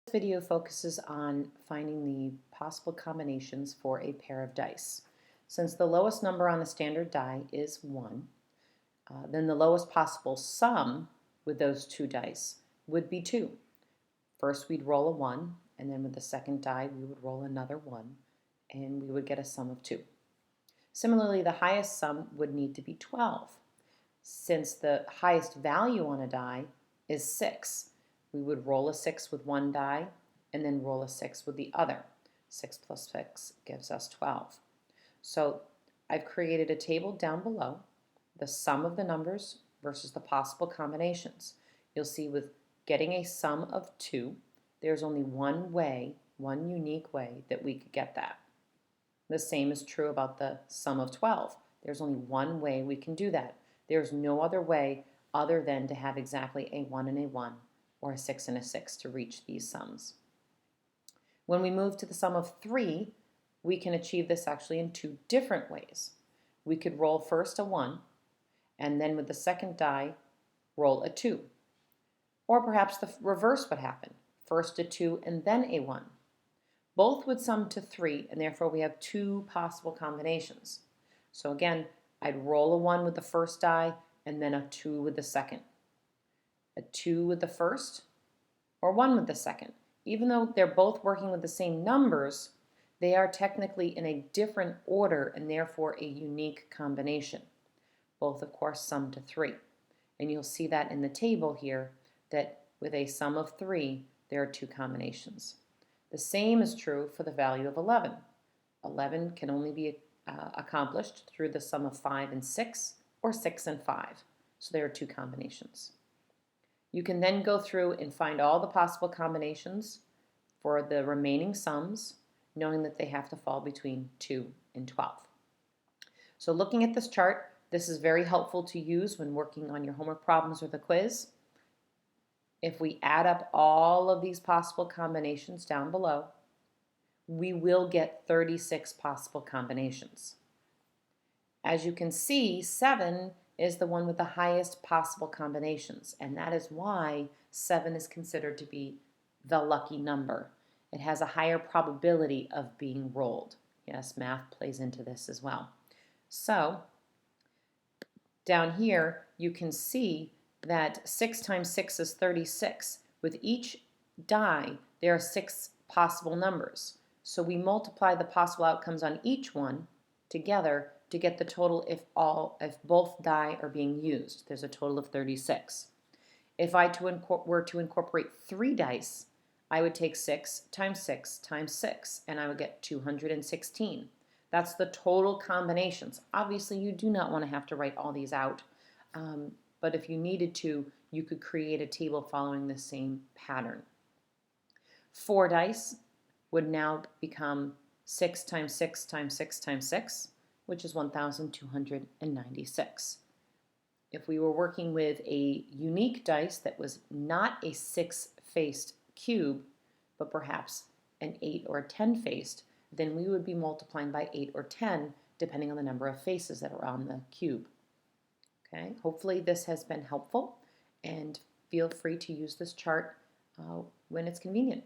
This video focuses on finding the possible combinations for a pair of dice. Since the lowest number on the standard die is 1, then the lowest possible sum with those two dice would be 2. First we'd roll a 1, and then with the second die we would roll another 1, and we would get a sum of 2. Similarly, the highest sum would need to be 12. Since the highest value on a die is 6, we would roll a 6 with one die and then roll a 6 with the other. 6 plus 6 gives us 12. So I've created a table down below, the sum of the numbers versus the possible combinations. You'll see with getting a sum of 2, there's only one way, one unique way that we could get that. The same is true about the sum of 12. There's only one way we can do that. There's no other way other than to have exactly a 1 and a 1 or a 6 and a 6 to reach these sums. When we move to the sum of 3, we can achieve this actually in two different ways. We could roll first a 1 and then with the second die roll a 2. Or perhaps the reverse would happen. First a 2 and then a 1. Both would sum to 3, and therefore we have two possible combinations. So again, I'd roll a 1 with the first die and then a 2 with the second. A 2 with the first or 1 with the second. Even though they're both working with the same numbers, they are technically in a different order and therefore a unique combination. Both, of course, sum to 3. And you'll see that in the table here that with a sum of 3, there are two combinations. The same is true for the value of 11. 11 can only be accomplished through the sum of 5 and 6 or 6 and 5. So there are two combinations. You can then go through and find all the possible combinations for the remaining sums, knowing that they have to fall between 2 and 12. So looking at this chart, this is very helpful to use when working on your homework problems or the quiz. If we add up all of these possible combinations down below, we will get 36 possible combinations. As you can see, 7 is the one with the highest possible combinations, and that is why 7 is considered to be the lucky number. It has a higher probability of being rolled. Yes, math plays into this as well. So down here you can see that 6 times 6 is 36. With each die there are 6 possible numbers. So we multiply the possible outcomes on each one together to get the total if both die are being used. There's a total of 36. If I were to incorporate 3 dice, I would take 6 times 6 times 6, and I would get 216. That's the total combinations. Obviously, you do not want to have to write all these out, but if you needed to, you could create a table following the same pattern. 4 dice would now become 6 times 6 times 6 times 6, which is 1,296. If we were working with a unique dice that was not a 6-faced cube, but perhaps an 8 or a 10-faced, then we would be multiplying by 8 or 10, depending on the number of faces that are on the cube. Okay, hopefully this has been helpful, and feel free to use this chart when it's convenient.